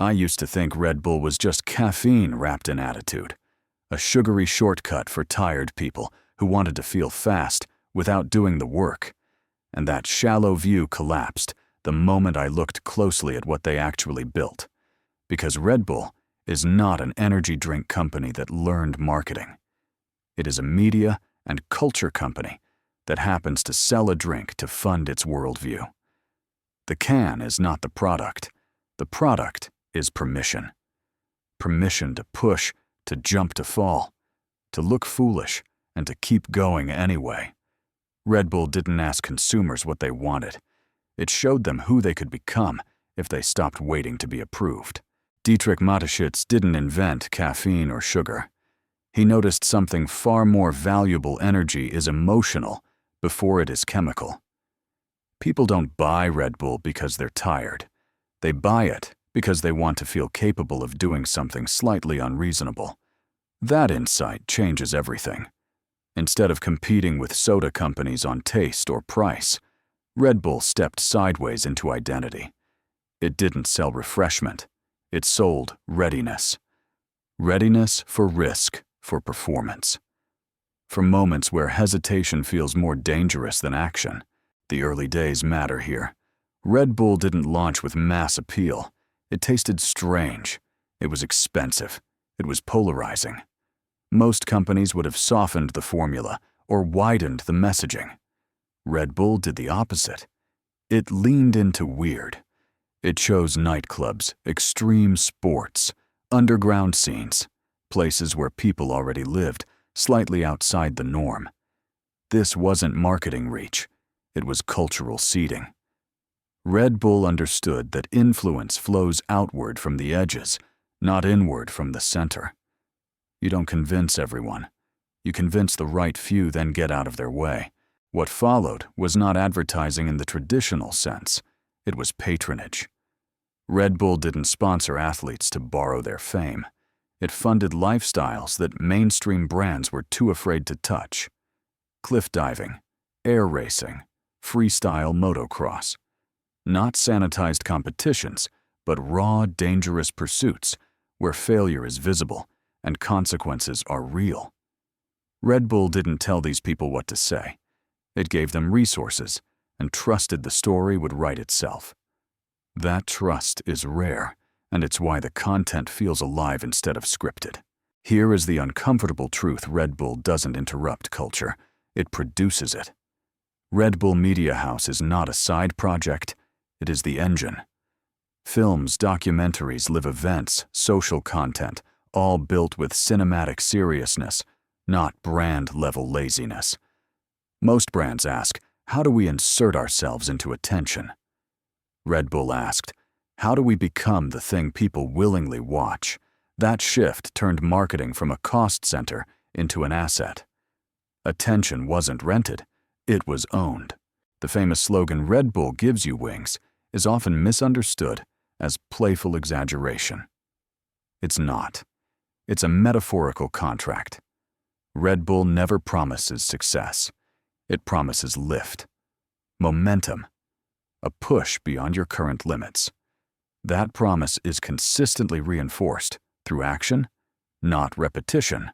I used to think Red Bull was just caffeine wrapped in attitude, a sugary shortcut for tired people who wanted to feel fast without doing the work. And that shallow view collapsed the moment I looked closely at what they actually built. Because Red Bull is not an energy drink company that learned marketing. It is a media and culture company that happens to sell a drink to fund its worldview. The can is not the product. The product is permission. Permission to push, to jump, to fall, to look foolish, and to keep going anyway. Red Bull didn't ask consumers what they wanted. It showed them who they could become if they stopped waiting to be approved. Dietrich Mateschitz didn't invent caffeine or sugar. He noticed something far more valuable: energy is emotional before it is chemical. People don't buy Red Bull because they're tired. They buy it because they want to feel capable of doing something slightly unreasonable. That insight changes everything. Instead of competing with soda companies on taste or price, Red Bull stepped sideways into identity. It didn't sell refreshment. It sold readiness. Readiness for risk, for performance. For moments where hesitation feels more dangerous than action. The early days matter here. Red Bull didn't launch with mass appeal. It tasted strange. It was expensive. It was polarizing. Most companies would have softened the formula or widened the messaging. Red Bull did the opposite. It leaned into weird. It chose nightclubs, extreme sports, underground scenes, places where people already lived, slightly outside the norm. This wasn't marketing reach. It was cultural seeding. Red Bull understood that influence flows outward from the edges, not inward from the center. You don't convince everyone. You convince the right few, then get out of their way. What followed was not advertising in the traditional sense. It was patronage. Red Bull didn't sponsor athletes to borrow their fame. It funded lifestyles that mainstream brands were too afraid to touch. Cliff diving, air racing, freestyle motocross. Not sanitized competitions, but raw, dangerous pursuits where failure is visible and consequences are real. Red Bull didn't tell these people what to say. It gave them resources and trusted the story would write itself. That trust is rare, and it's why the content feels alive instead of scripted. Here is the uncomfortable truth: Red Bull doesn't interrupt culture, it produces it. Red Bull Media House is not a side project, it is the engine. Films, documentaries, live events, social content, all built with cinematic seriousness, not brand-level laziness. Most brands ask, how do we insert ourselves into attention? Red Bull asked, how do we become the thing people willingly watch? That shift turned marketing from a cost center into an asset. Attention wasn't rented, it was owned. The famous slogan, Red Bull gives you wings, is often misunderstood as playful exaggeration. It's not. It's a metaphorical contract. Red Bull never promises success. It promises lift, momentum, a push beyond your current limits. That promise is consistently reinforced through action, not repetition.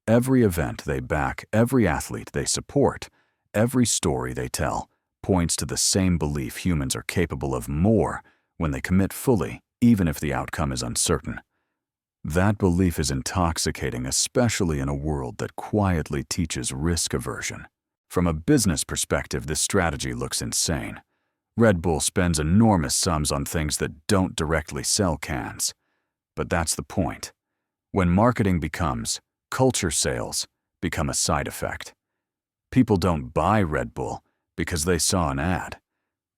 Every event they back, every athlete they support, every story they tell points to the same belief: humans are capable of more when they commit fully, even if the outcome is uncertain. That belief is intoxicating, especially in a world that quietly teaches risk aversion. From a business perspective, this strategy looks insane. Red Bull spends enormous sums on things that don't directly sell cans. But that's the point. When marketing becomes culture, sales become a side effect. People don't buy Red Bull because they saw an ad.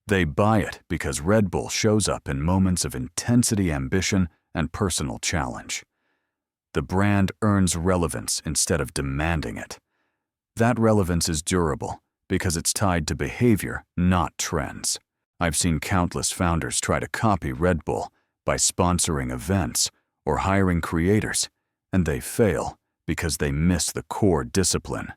They buy it because Red Bull shows up in moments of intensity, ambition, and personal challenge. The brand earns relevance instead of demanding it. That relevance is durable because it's tied to behavior, not trends. I've seen countless founders try to copy Red Bull by sponsoring events or hiring creators, and they fail because they miss the core discipline.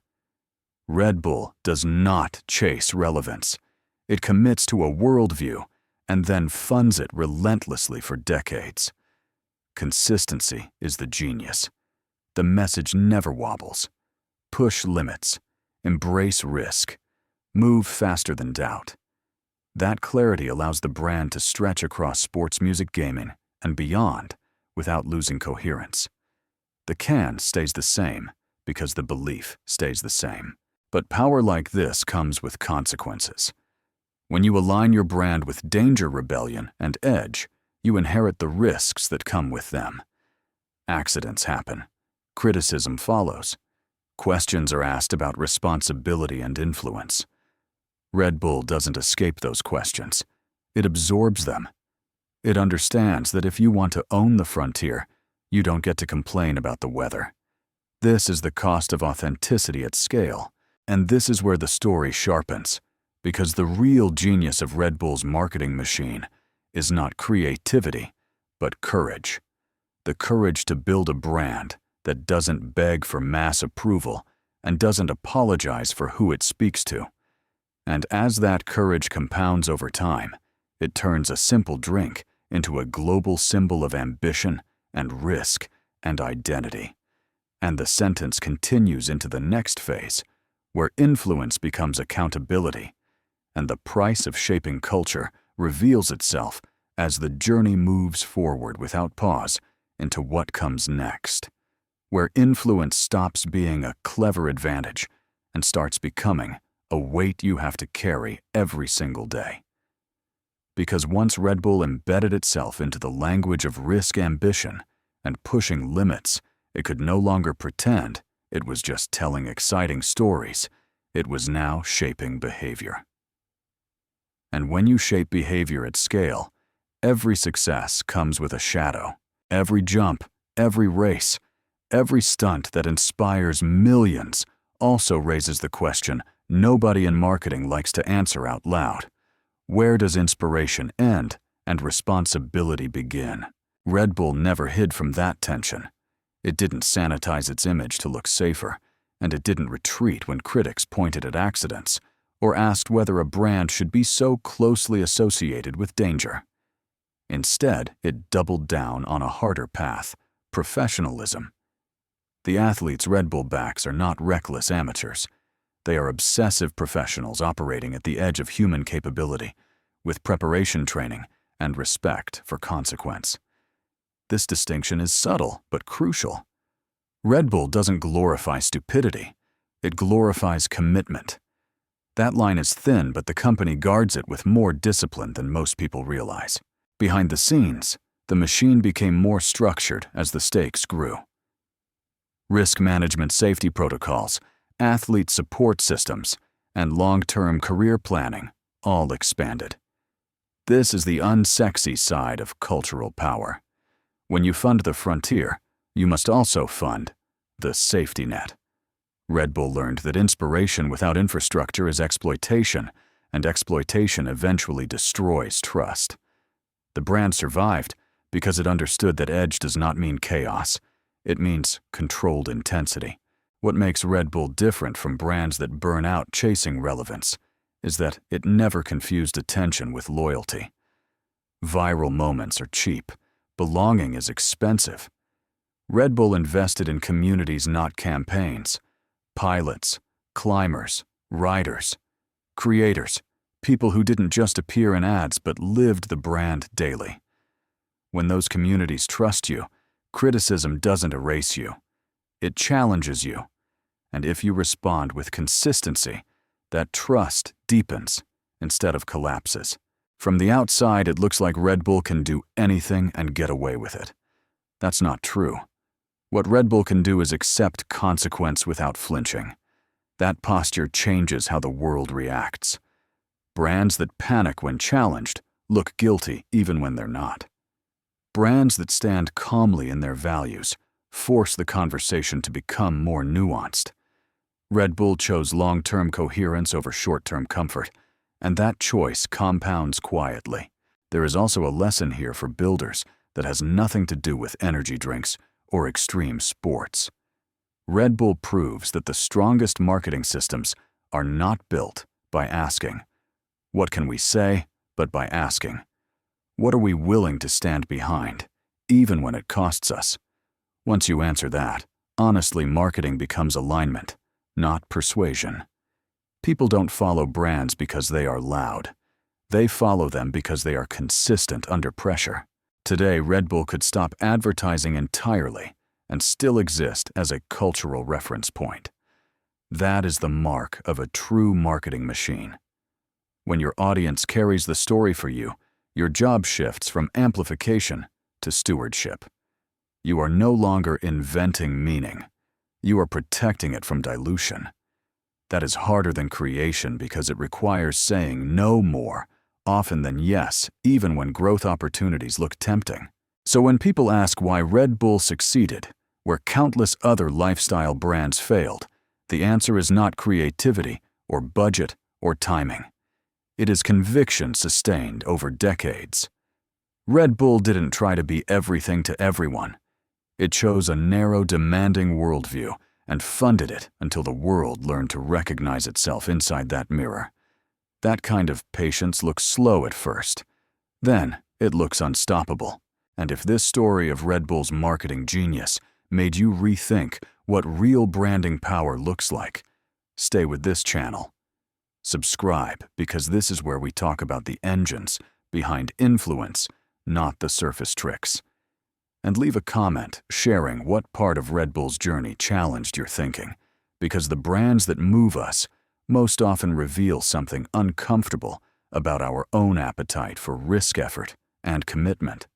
Red Bull does not chase relevance. It commits to a worldview and then funds it relentlessly for decades. Consistency is the genius. The message never wobbles. Push limits. Embrace risk. Move faster than doubt. That clarity allows the brand to stretch across sports music, gaming, and beyond without losing coherence. The can stays the same because the belief stays the same. But power like this comes with consequences. When you align your brand with danger, rebellion, and edge, you inherit the risks that come with them. Accidents happen. Criticism follows. Questions are asked about responsibility and influence. Red Bull doesn't escape those questions. It absorbs them. It understands that if you want to own the frontier, you don't get to complain about the weather. This is the cost of authenticity at scale, and this is where the story sharpens, because the real genius of Red Bull's marketing machine is not creativity, but courage. The courage to build a brand that doesn't beg for mass approval and doesn't apologize for who it speaks to. And as that courage compounds over time, it turns a simple drink into a global symbol of ambition and risk and identity. And the sentence continues into the next phase, where influence becomes accountability, and the price of shaping culture reveals itself as the journey moves forward without pause into what comes next, where influence stops being a clever advantage and starts becoming a weight you have to carry every single day. Because once Red Bull embedded itself into the language of risk, ambition, and pushing limits, it could no longer pretend it was just telling exciting stories. It was now shaping behavior. And when you shape behavior at scale, every success comes with a shadow. Every jump, every race, every stunt that inspires millions also raises the question nobody in marketing likes to answer out loud. Where does inspiration end and responsibility begin? Red Bull never hid from that tension. It didn't sanitize its image to look safer, and it didn't retreat when critics pointed at accidents or asked whether a brand should be so closely associated with danger. Instead, it doubled down on a harder path: professionalism. The athletes Red Bull backs are not reckless amateurs. They are obsessive professionals operating at the edge of human capability, with preparation training and respect for consequence. This distinction is subtle but crucial. Red Bull doesn't glorify stupidity. It glorifies commitment. That line is thin, but the company guards it with more discipline than most people realize. Behind the scenes, the machine became more structured as the stakes grew. Risk management, safety protocols, athlete support systems, and long-term career planning all expanded. This is the unsexy side of cultural power. When you fund the frontier, you must also fund the safety net. Red Bull learned that inspiration without infrastructure is exploitation, and exploitation eventually destroys trust. The brand survived because it understood that edge does not mean chaos. It means controlled intensity. What makes Red Bull different from brands that burn out chasing relevance is that it never confused attention with loyalty. Viral moments are cheap. Belonging is expensive. Red Bull invested in communities, not campaigns. Pilots, climbers, riders, creators, people who didn't just appear in ads but lived the brand daily. When those communities trust you, criticism doesn't erase you. It challenges you. And if you respond with consistency, that trust deepens instead of collapses. From the outside, it looks like Red Bull can do anything and get away with it. That's not true. What Red Bull can do is accept consequence without flinching. That posture changes how the world reacts. Brands that panic when challenged look guilty even when they're not. Brands that stand calmly in their values force the conversation to become more nuanced. Red Bull chose long-term coherence over short-term comfort, and that choice compounds quietly. There is also a lesson here for builders that has nothing to do with energy drinks or extreme sports. Red Bull proves that the strongest marketing systems are not built by asking, "What can we say?" but by asking, What are we willing to stand behind, even when it costs us? Once you answer that, honestly, marketing becomes alignment, not persuasion. People don't follow brands because they are loud. They follow them because they are consistent under pressure. Today, Red Bull could stop advertising entirely and still exist as a cultural reference point. That is the mark of a true marketing machine. When your audience carries the story for you, your job shifts from amplification to stewardship. You are no longer inventing meaning. You are protecting it from dilution. That is harder than creation because it requires saying no more often than yes, even when growth opportunities look tempting. So when people ask why Red Bull succeeded, where countless other lifestyle brands failed, the answer is not creativity or budget or timing. It is conviction sustained over decades. Red Bull didn't try to be everything to everyone. It chose a narrow, demanding worldview and funded it until the world learned to recognize itself inside that mirror. That kind of patience looks slow at first. Then it looks unstoppable. And if this story of Red Bull's marketing genius made you rethink what real branding power looks like, stay with this channel. Subscribe, because this is where we talk about the engines behind influence, not the surface tricks. And leave a comment sharing what part of Red Bull's journey challenged your thinking, because the brands that move us most often reveal something uncomfortable about our own appetite for risk, effort, and commitment.